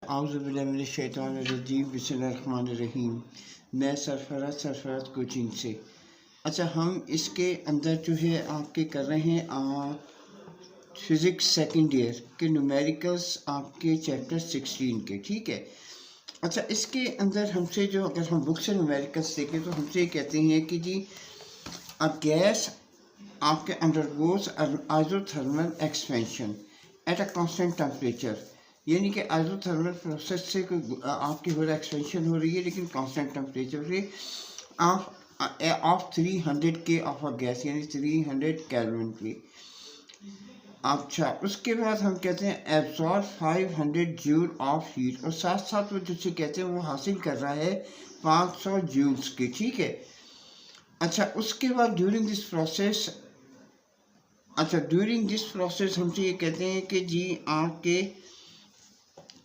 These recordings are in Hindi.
आउज़ुबिल्लाहिमिनश्शैतानिर्रजीम बिस्मिल्लाहिर्रहमानिर्रहीम। मैं सरफराज कोचिंग से। अच्छा, हम इसके अंदर जो है आपके कर रहे हैं फिज़िक्स सेकंड ईयर के न्यूमेरिकल्स आपके चैप्टर 16 के, ठीक है। अच्छा, इसके अंदर हमसे जो अगर हम बुक से न्यूमेरिकल्स देखें तो हमसे ये कहते हैं कि जी अ गैस आपके undergoes isothermal expansion at a constant temperature, यानी कि आइसोथर्मल प्रोसेस से आपकी हो रहा एक्सपेंशन हो रही है लेकिन कांस्टेंट टेम्परेचर पे ऑफ 300 के ऑफ अ गैस, यानी 300 केल्विन पे। अच्छा, उसके बाद हम कहते हैं एब्जॉर्ब 500 जूल ऑफ हीट, और साथ साथ वो जिससे कहते हैं वो हासिल कर रहा है 500 जूल्स के, ठीक है। अच्छा, उसके बाद ड्यूरिंग दिस प्रोसेस हमसे ये कहते हैं कि जी आपके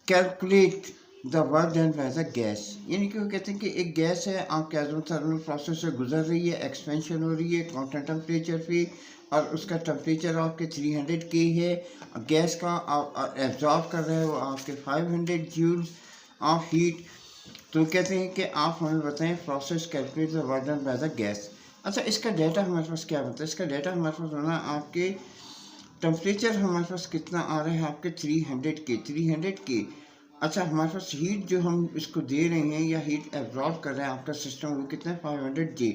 calculate the work done by the gas, यानी कि वो कहते हैं कि एक गैस है आपके आइसोथर्मल प्रोसेस से गुजर रही है, एक्सपेंशन हो रही है कांस्टेंट टेम्परेचर पे, और उसका टेम्परेचर आपके 300 के है। गैस का एब्जॉर्ब कर रहे हो आपके 500 जूल ऑफ हीट। तो कहते हैं कि आप हमें बताएं process calculate the work done by the gas. अच्छा, इसका डाटा हमारे पास क्या बनता है? इसका डाटा हमारे पास होना आपके टेम्परेचर हमारे पास कितना आ रहा है आपके 300 के। अच्छा, हमारे पास हीट जो हम इसको दे रहे हैं या हीट एब्जॉर्ब कर रहे हैं आपका सिस्टम, वो कितना है 500 जे।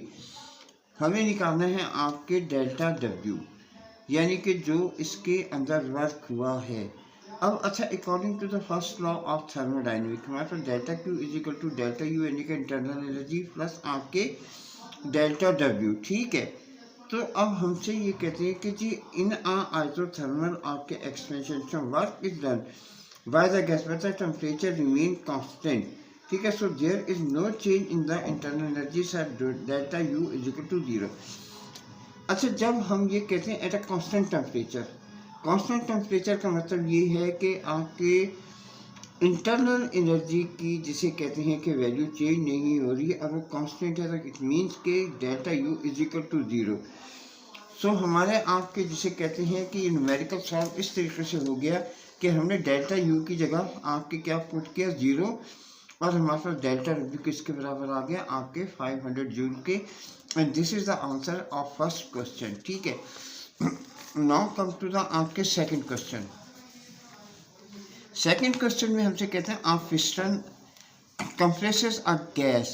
हमें निकालना है आपके डेल्टा डब्ल्यू, यानी कि जो इसके अंदर वर्क हुआ है। अब अच्छा, according to the first law of thermodynamic हमारे पास delta Q is equal to delta u, यानी कि इंटरनल एनर्जी प्लस आपके डेल्टा डब्ल्यू, ठीक है। तो अब हमसे ये कहते हैं कि जी इन आइसोथर्मल आपके expansion work is done by the gas but the temperature remain constant, ठीक है। So there is no change in the internal energy at delta u is equal to 0। अच्छा, जब हम ये कहते हैं एट अ कांस्टेंट टेम्परेचर का मतलब ये है कि आपके इंटरनल एनर्जी की जिसे कहते हैं कि वैल्यू चेंज नहीं हो रही है, अगर कांस्टेंट है तो it means k delta u is equal to 0। So हमारे आपके जिसे कहते हैं कि न्यूमेरिकल सॉल्व इस तरीके से हो गया कि हमने डेल्टा यू की जगह आपके क्या पुट किया 0, और हमारे पास डेल्टा डब्ल्यू किसके बराबर आ गया आपके 500 जूल के। And this is the answer of first question, ठीक है। नाउ कम टू द आपके सेकंड क्वेश्चन। सेकंड क्वेश्चन में हमसे कहते हैं आप पिस्टन कंप्रेसेस अ गैस।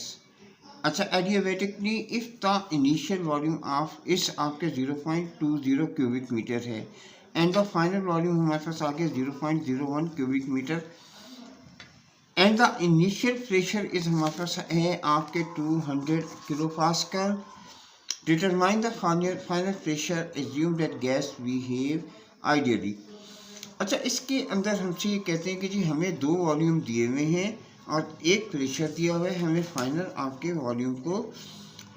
अच्छा, adiabatically if the initial volume of इस आपके 0.20 क्यूबिक मीटर है एंड द फाइनल वॉल्यूम हमारे पास आ गया 0.01 cubic metre, and the initial pressure is हमारे पास है आपके 200 kilo pascal. Determine the final pressure, assume that gas behave ideally. अच्छा, इसके अंदर हमसे ये कहते हैं कि जी हमें दो वॉल्यूम दिए हुए हैं और एक प्रेशर दिया हुआ है, हमें फाइनल आपके वॉल्यूम को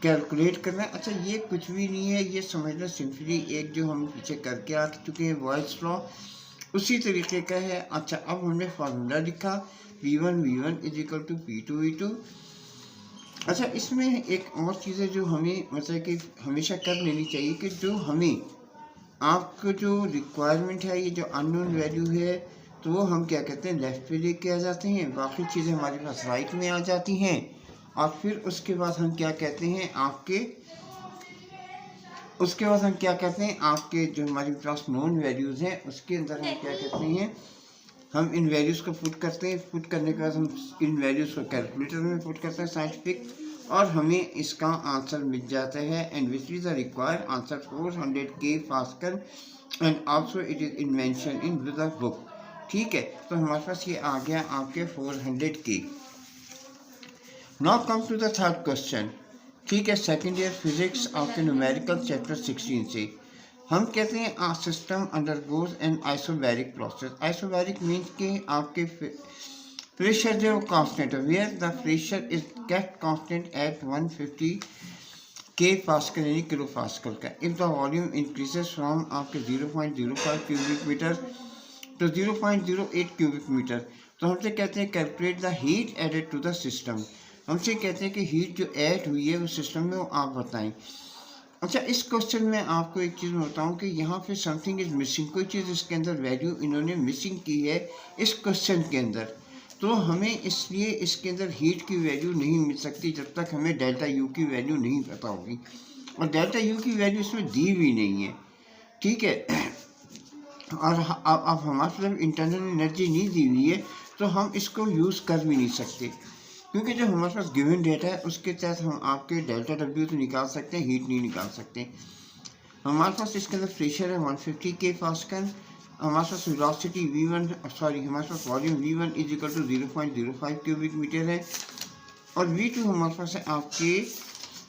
कैलकुलेट करना है। अच्छा, ये कुछ भी नहीं है, ये समझना सिंपली एक जो हम पीछे करके आ चुके हैं बॉयल्स लॉ, उसी तरीके का है। अच्छा, अब हमने फार्मूला लिखा V1 is equal to P2 V2। अच्छा, इसमें एक और चीज़ है जो हमें मतलब कि हमेशा कर लेनी चाहिए कि जो हमें आपको जो रिक्वायरमेंट है, ये जो अननोन वैल्यू है, तो वो हम क्या कहते हैं लेफ्ट पे लेके आ जाते हैं, बाकी चीज़ें हमारे पास राइट में आ जाती हैं। और फिर उसके बाद हम क्या कहते हैं आपके जो हमारे पास नोन वैल्यूज़ हैं उसके अंदर हम क्या कहते हैं, हम इन वैल्यूज़ को पुट करते हैं। पुट करने के बाद हम इन वैल्यूज़ को कैलकुलेटर में पुट करते हैं साइंटिफिक, और हमें इसका आंसर मिल जाता है। And which is the required answer 400 के pascal, and also it is invention in the book, ठीक है। तो हमारे पास ये आ गया आपके 400 के। Now come to the third question, ठीक है, सेकेंड ईयर फिजिक्स आपके न्यूमेरिकल चैप्टर 16 से। हम कहते हैं a system undergoes an isobaric process. Isobaric means कि आपके प्रेशर जो कांस्टेंट है, where the pressure is kept constant at 150 k pascal, यानी किलो पास्कल का। If the volume increases from आपके 0.05 cubic metre to 0.08 cubic metre, तो हमसे कहते हैं calculate the heat added to the system. हमसे कहते हैं कि हीट जो ऐड हुई है उस सिस्टम में वो आप बताएं। अच्छा, इस क्वेश्चन में आपको एक चीज़ मैं बताऊँ कि यहाँ पे समथिंग इज मिसिंग, कोई चीज़ इसके अंदर वैल्यू इन्होंने मिसिंग की है इस क्वेश्चन के अंदर। तो हमें इसलिए इसके अंदर हीट की वैल्यू नहीं मिल सकती जब तक हमें डेल्टा यू की वैल्यू नहीं पता होगी, और डेल्टा यू की वैल्यू इसमें दी भी नहीं है, ठीक है। और अब हमारे पास इंटरनल एनर्जी नहीं दी हुई है तो हम इसको यूज़ कर भी नहीं सकते, क्योंकि जो हमारे पास गिवन डेटा है उसके तहत हम आपके डेल्टा डब्ल्यू तो निकाल सकते हैं, हीट नहीं निकाल सकते। हमारे पास इसके अंदर प्रेशर है 150 के पास्कल, हमारे पास वेलोसिटी v1 हमारे पास volume v1 is equal to 0.05 cubic metre है, और v2 हमारे पास है आपके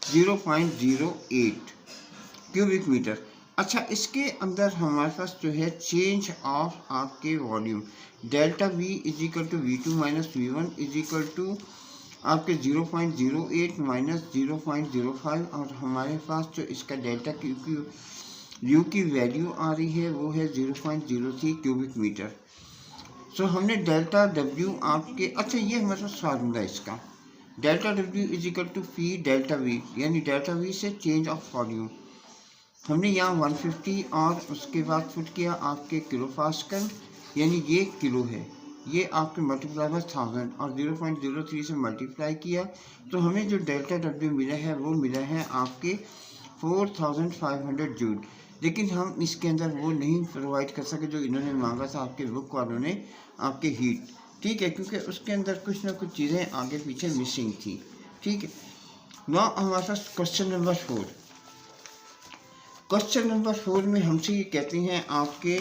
0.08 क्यूबिक मीटर। अच्छा, इसके अंदर हमारे पास जो है चेंज ऑफ आपके volume delta v is equal to v2 minus v1 is equal to आपके 0.08 माइनस 0.05, और हमारे पास जो इसका डेल्टा यू की वैल्यू आ रही है वो है 0.03 क्यूबिक मीटर। सो हमने डेल्टा डब्ल्यू आपके, अच्छा ये हमारे पास फार्मूला इसका delta W is equal to फी डेल्टा वी, यानी डेल्टा वी से चेंज ऑफ वॉल्यूम हमने यहाँ 150 और उसके बाद पुट किया आपके किलो पास्कल, यानी ये किलो है, ये आपके मल्टीप्लाई बाय 1000 और 0.03 से मल्टीप्लाई किया तो हमें जो डेल्टा डब्ल्यू मिला है वो मिला है आपके 4500 जूल। लेकिन हम इसके अंदर वो नहीं प्रोवाइड कर सके जो इन्होंने मांगा था आपके बुक वालों ने, आपके हीट, ठीक है, क्योंकि उसके अंदर कुछ ना कुछ चीज़ें आगे पीछे मिसिंग थी, ठीक है। नाउ हमारे पास क्वेश्चन नंबर 4। क्वेश्चन नंबर 4 में हमसे ये कहते हैं आपके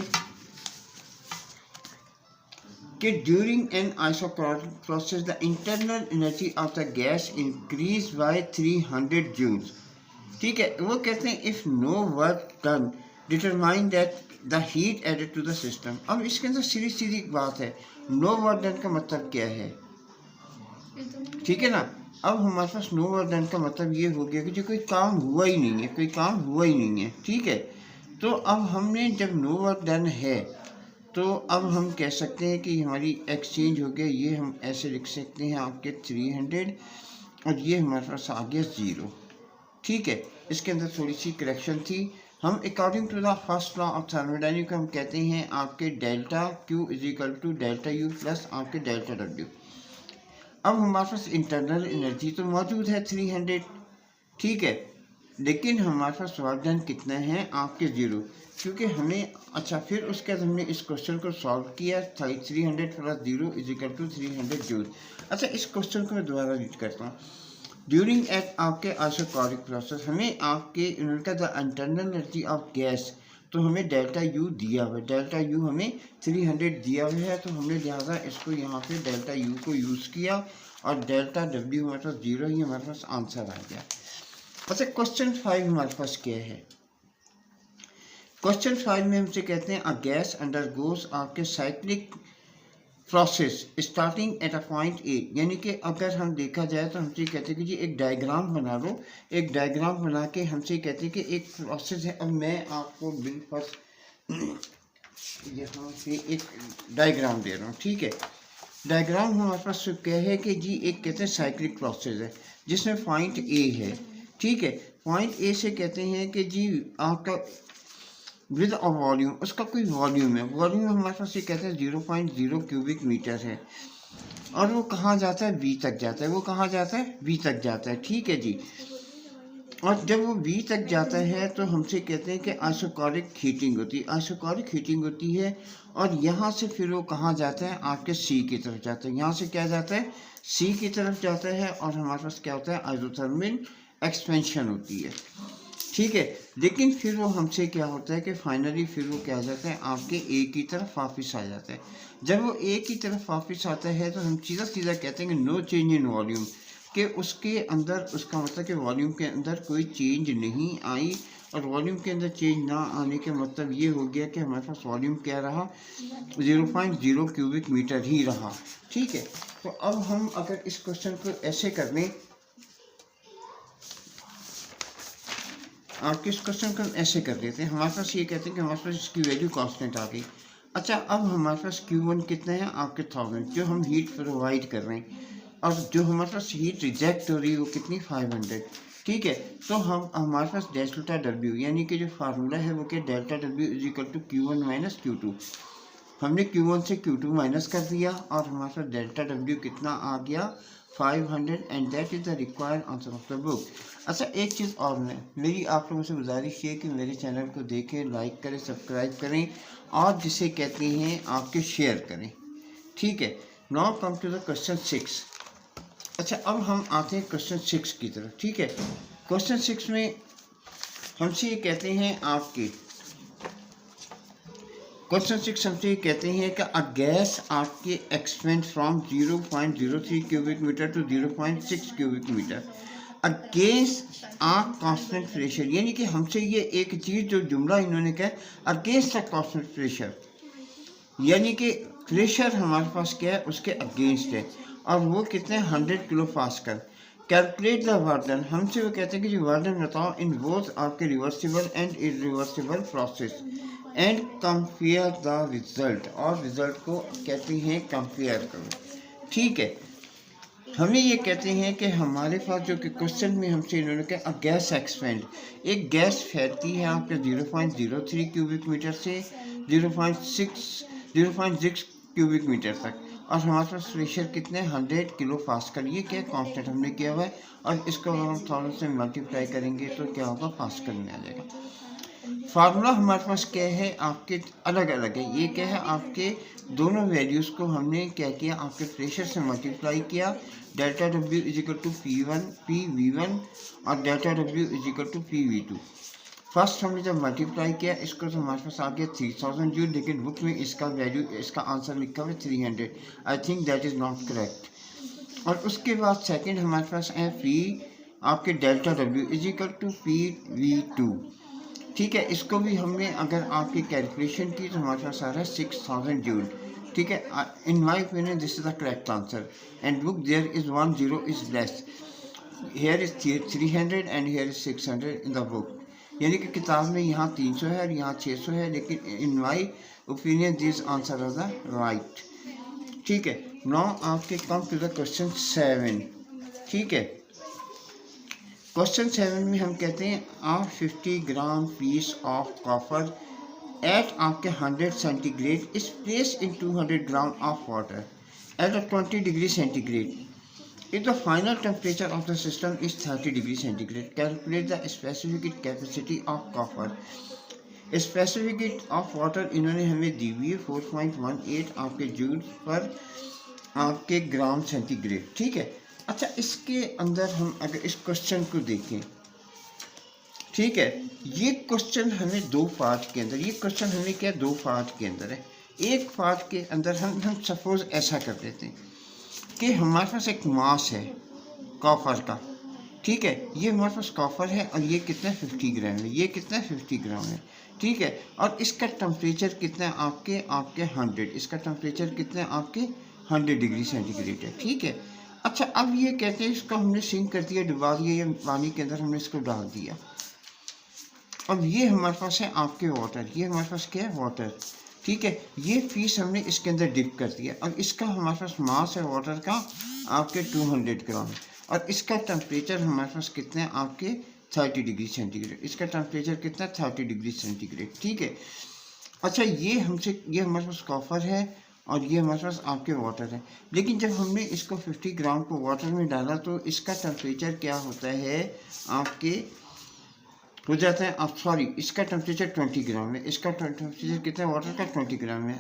कि during an isochronic process the internal energy of the gas increase by 300 joules, ठीक है। वो कहते हैं if no work done determine that the heat added to the system. अब इसके अंदर सीधी सीधी बात है, नो वर्क डन का मतलब क्या है, ठीक है ना। अब हमारे पास नो वर्क डन का मतलब ये हो गया कि जो कोई काम हुआ ही नहीं है, कोई काम हुआ ही नहीं है, ठीक है। तो अब हमने जब नो वर्क डन है तो अब हम कह सकते हैं कि हमारी एक्सचेंज हो गया, ये हम ऐसे लिख सकते हैं आपके 300 और ये हमारे पास आ गया 0, ठीक है। इसके अंदर थोड़ी सी करेक्शन थी। हम according to the first law of thermodynamics हम कहते हैं आपके delta Q is equal to delta u plus आपके डेल्टा डब्ल्यू। अब हमारे पास इंटरनल एनर्जी तो मौजूद है 300, ठीक है, लेकिन हमारे पास वर्क डन कितना है आपके 0, क्योंकि हमें, अच्छा फिर उसके बाद हमने इस क्वेश्चन को सॉल्व किया 300 plus 0 is equal to 300 joule. अच्छा, इस क्वेश्चन को मैं दोबारा रीड करता हूँ। ड्यूरिंग एट आपके आइसोकोरिक प्रोसेस हमें आपके इनका the internal energy of gas, तो हमें डेल्टा यू दिया हुआ है, डेल्टा यू हमें 300 दिया हुआ है, तो हमने लिहाजा इसको यहाँ पे डेल्टा यू को यूज़ किया और डेल्टा डब्ल्यू हमारे पास 0 ही हमारे पास आंसर आ गया। अच्छा, क्वेश्चन 5 हमारे पास क्या है। क्वेश्चन 5 में हमसे कहते हैं अ गैस अंडरगोस आपके cyclic process starting at a point A, यानी कि अगर हम देखा जाए तो हमसे कहते हैं कि जी एक डायग्राम बना लो, एक डायग्राम बना के हमसे कहते हैं कि एक प्रोसेस है। अब मैं आपको बिल्कुल यहाँ पे एक डायग्राम दे रहा हूँ, ठीक है। डायग्राम हमारे पास क्या है कि जी एक कहते हैं साइक्लिक प्रोसेस है जिसमें पॉइंट ए है, ठीक है। पॉइंट ए से कहते हैं कि जी आपका विद अ वॉल्यूम, उसका कोई वॉल्यूम है, वॉल्यूम हमारे पास ये कहते हैं 0.0 क्यूबिक मीटर है, और वो कहाँ जाता है, बी तक जाता है, वो कहाँ जाता है, बी तक जाता है, ठीक है जी। और जब वो बी तक जाता है तो हमसे कहते हैं कि आइसोकोरिक हीटिंग होती है, आइसोकोरिक हीटिंग होती है, और यहाँ से फिर वो कहाँ जाता है, आपके सी की तरफ जाता है, यहाँ से क्या जाता है, सी की तरफ जाता है, और हमारे पास क्या होता है, आइसोथर्मल एक्सपेंशन होती है, ठीक है। लेकिन फिर वो हमसे क्या होता है कि फाइनली फिर वो क्या जाता है, आपके ए की तरफ वापस आ जाता है। जब वो ए की तरफ वापस आता है तो हम सीधा सीधा कहते हैं कि नो चेंज इन वॉल्यूम, कि उसके अंदर, उसका मतलब कि वॉल्यूम के अंदर कोई चेंज नहीं आई, और वॉल्यूम के अंदर चेंज ना आने के मतलब ये हो गया कि हमारे पास वॉल्यूम क्या रहा, 0.0 क्यूबिक मीटर ही रहा, ठीक है। तो अब हम अगर इस क्वेश्चन को ऐसे कर लें, आपके इस क्वेश्चन को हम ऐसे कर देते हैं, हमारे पास ये कहते हैं कि हमारे पास इसकी वैल्यू कांस्टेंट आ गई। अच्छा, अब हमारे पास Q1 कितना है, आपके 1000 जो हम हीट प्रोवाइड कर रहे हैं, और जो हमारे पास हीट रिजेक्ट हो रही है वो कितनी 500, ठीक है। तो हम हमारे पास डेल्टा डब्ल्यू, यानी कि जो फार्मूला है वो क्या, delta W is equal to Q1 minus Q2। हमने Q1 से Q2 माइनस कर दिया और हमारे पास डेल्टा W कितना आ गया 500 and that is the required answer of the book. अच्छा एक चीज़ और मेरी आप लोगों से गुजारिश है कि मेरे चैनल को देखें, लाइक करें, सब्सक्राइब करें और जिसे कहते हैं आपके शेयर करें, ठीक है। Now come to the question 6। अच्छा अब हम आते हैं क्वेश्चन 6 की तरफ, ठीक है। क्वेश्चन 6 में हमसे ये कहते हैं आपके क्वेश्चन 6 हमसे ये कहते हैं कि अ गैस आपके expand from 0.03 cubic metre to 0.6 cubic metre a gas at constant pressure, यानी कि हमसे ये एक चीज़ जो जुमला इन्होंने कहा अगेंस्ट द कांस्टेंट प्रेशर, यानी कि प्रेशर हमारे पास क्या है उसके अगेंस्ट है और वो कितने 100 किलो पास्कल। कैलकुलेट द वर्डन, हमसे वो कहते हैं कि जो वर्डन बताओ इन बोथ आपके reversible and irreversible process and compare the result, और रिजल्ट को कहते हैं कंपेयर करो, ठीक है। हमें ये कहते हैं कि हमारे पास जो कि क्वेश्चन में हमसे इन्होंने कहा गैस एक्सपेंड, एक गैस फैलती है आपके 0.03 क्यूबिक मीटर से 0.6 क्यूबिक मीटर तक और हमारे पास प्रेशर कितने 100 किलो पास्कल, ये क्या कांस्टेंट हमने किया हुआ है और इसको अगर हम 1000 से मल्टीप्लाई करेंगे तो क्या होगा पास्कल में आ जाएगा। फार्मूला हमारे पास क्या है आपके अलग अलग है, ये क्या है आपके दोनों वैल्यूज़ को हमने क्या किया आपके प्रेशर से मल्टीप्लाई किया, delta W is equal to PV1 और delta W is equal to PV2। First हमने जब मल्टीप्लाई किया इसको तो हमारे पास आ गया 3000 जूल, लेकिन बुक में इसका वैल्यू इसका आंसर लिखा हुआ है 300। I think that is not correct. और उसके बाद सेकंड हमारे पास है P आपके delta W is equal to PV2, ठीक है। इसको भी हमने अगर आपकी कैलकुलेशन की तो हमारे पास आ रहा है 6000 जूल, ठीक है। In my opinion this is the correct answer and book there is 1 0 is less, here is 300 and here is 600 in the book, यानी कि किताब में यहाँ 300 है और यहाँ 600 है, लेकिन in my opinion this answer are the right, ठीक है। नाउ आपके कम टू द क्वेश्चन 7, ठीक है। क्वेश्चन 7 में हम कहते हैं आ 50 ग्राम पीस ऑफ कॉपर एट आपके 100 centigrade is place in 200 gram of water at 20 degree centigrade if the final temperature of the system is 30 degree centigrade, calculate the specific capacity of copper. Specific of water इन्होंने हमें दी हुई है 4.18 आपके जूल पर आपके ग्राम सेंटीग्रेड, ठीक है। अच्छा इसके अंदर हम अगर इस क्वेश्चन को देखें, ठीक है, ये क्वेश्चन हमें दो पार्ट के अंदर, ये क्वेश्चन हमें क्या दो पार्ट के अंदर है। एक पार्ट के अंदर हम सपोज ऐसा कर देते हैं कि हमारे पास एक मास है कॉपर का, ठीक है, ये हमारे पास कॉपर है और ये कितना 50 ग्राम है, ये कितना 50 ग्राम है, ठीक है। और इसका टेम्परेचर कितना है आपके 100, इसका टेम्परेचर कितना है आपके 100 डिग्री सेंटीग्रेड है, ठीक है। अच्छा अब ये कहते हैं इसको हमने सिंक कर दिया, डुबा दिया, ये पानी के अंदर हमने इसको डाल दिया। अब ये हमारे पास है आपके वाटर, ये हमारे पास क्या है वाटर, ठीक है। ये पीस हमने इसके अंदर डिप कर दिया और इसका हमारे पास मास है वाटर का आपके 200 ग्राम और इसका टेम्परेचर हमारे पास कितने हैं आपके 30 डिग्री सेंटीग्रेड, इसका टेम्परेचर कितना 30 डिग्री सेंटीग्रेड, ठीक है। अच्छा ये हमारे पास कॉपर है और ये हमारे पास आपके वाटर है, लेकिन जब हमने इसको 50 ग्राम को वाटर में डाला तो इसका टेम्परेचर क्या होता है आपके हो जाता है आप सॉरी इसका टेम्परेचर 20 ग्राम है, इसका टेम्परेचर कितना वाटर का 20 ग्राम है,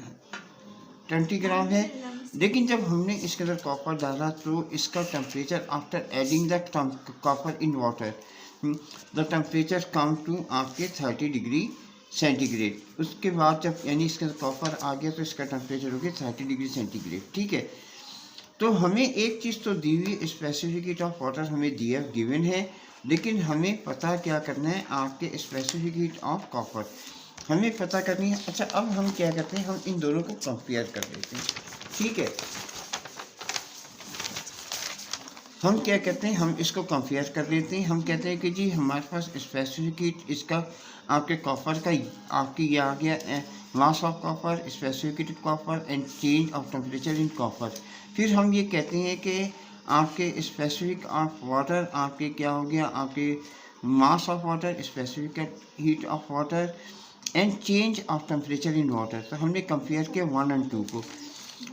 20 ग्राम है। लेकिन जब हमने इसके अंदर कॉपर डाला तो इसका temperature after adding the copper in water the temperature come to आपके 30 डिग्री सेंटीग्रेड। उसके बाद जब यानी इसके अंदर कॉपर आ गया तो इसका टेम्परेचर हो गया 30 डिग्री सेंटीग्रेड, ठीक है। तो हमें एक चीज़ तो दी हुई स्पेसिफिक ऑफ वाटर हमें दिया गिवन है, लेकिन हमें पता क्या करना है आपके स्पेसिफिक ऑफ कॉपर हमें पता करनी है। अच्छा अब हम क्या करते हैं हम इन दोनों को कंपेयर कर लेते हैं, ठीक है। हम क्या कहते हैं हम इसको कंपेयर कर लेते हैं, हम कहते हैं कि जी हमारे पास स्पेसिफिक इसका आपके कॉपर का आपकी ये आ गया mass of copper, specific copper and change of temperature in copper. फिर हम ये कहते हैं कि आपके स्पेसिफिक ऑफ वाटर आपके क्या हो गया आपके mass of water, specific heat of water and change of temperature in water. तो हमने कंपेयर किया 1 और 2 को,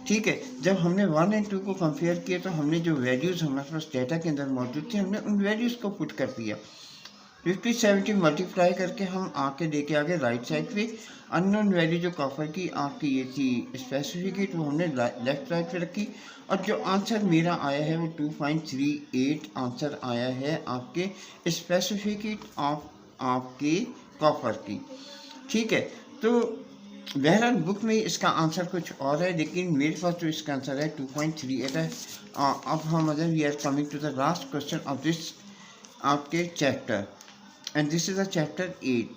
ठीक है। जब हमने 1 और 2 को कंपेयर किया तो हमने जो वैल्यूज़ हमारे पास डेटा के अंदर मौजूद थे हमने उन वैल्यूज़ को पुट कर दिया। 50-70 मल्टीप्लाई करके हम आके लेके आ गए राइट साइड पे। अननोन वैल्यू जो कॉपर की आपकी ये थी स्पेसिफिक वो हमने लेफ्ट साइड पे रखी, और जो आंसर मेरा आया है वो 2.38 आंसर आया है आपके स्पेसिफिक ऑफ आपके कॉपर की, ठीक है। तो बहरहाल बुक में इसका आंसर कुछ और है, लेकिन मेरे पास जो इसका आंसर है 2.38 है। अब हम अगर we are coming to the last question of this आपके chapter, and this is the chapter 8,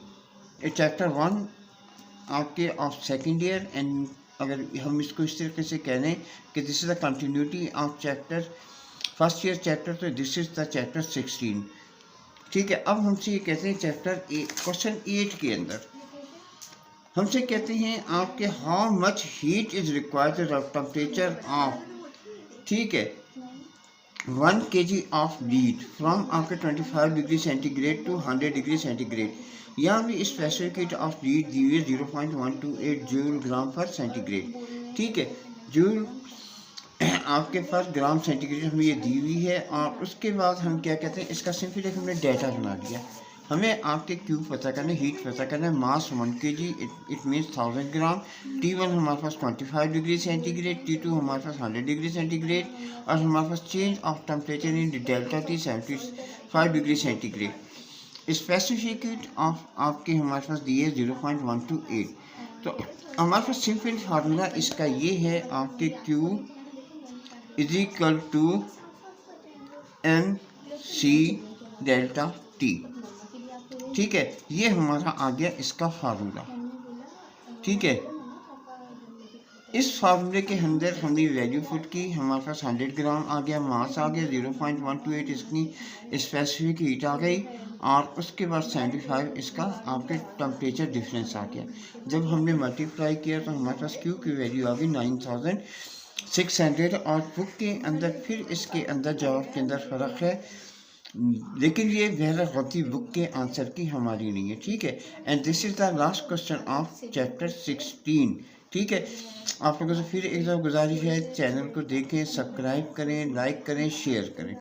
chapter 1 आपके ऑफ सेकेंड ईयर। एंड अगर हम इसको इस तरीके से कह लें कि this is the continuity of chapter first year chapter, तो दिस इज द चैप्टर 16, ठीक है। अब हमसे ये कहते हैं चैप्टर 8 क्वेश्चन 8 के अंदर हमसे कहते हैं आपके how much heat is required of temperature of, ठीक है, 1 kg ऑफ लीड फ्रॉम आपके 25 degree centigrade to 100 degree centigrade. यहाँ भी स्पेसिफिक ऑफ लीड दी हुई है 0.128 जूल ग्राम पर सेंटीग्रेड, ठीक है। जूल आपके पास ग्राम सेंटीग्रेड हमें ये दी हुई है, और उसके बाद हम क्या कहते हैं इसका सिंपल एक हमने डेटा बना लिया। हमें आपके क्यू पता करना है, हीट पता करना है, मास 1 kg it means 1000 gram, T1 हमारे पास 25 डिग्री सेंटीग्रेड, T2 हमारे पास 100 डिग्री सेंटीग्रेड, और हमारे पास change of temperature in delta T 75 degree centigrade. Specific of आपके हमारे पास दिए 0.128। तो हमारे पास सिंपल फार्मूला इसका ये है आपके Q is equal to MC delta T, ठीक है। ये हमारा आ गया इसका फार्मूला, ठीक है। इस फार्मूले के अंदर हमने वैल्यू पुट की, हमारे पास 100 ग्राम आ गया, मास आ गया 0.128, इसकी स्पेसिफिक हीट आ गई, और उसके बाद 75 इसका आपके टेम्परेचर डिफरेंस आ गया। जब हमने मल्टीप्लाई किया तो हमारे पास क्यू की वैल्यू आ गई 9600, और बुक के अंदर फिर इसके अंदर जवाब के अंदर फ़र्क है, लेकिन ये बहरहाल गलती बुक के आंसर की हमारी नहीं है, ठीक है। And this is the last question of chapter 16, ठीक है। आप लोगों से फिर एक दफ़ा गुजारिश है, चैनल को देखें, सब्सक्राइब करें, लाइक करें, शेयर करें।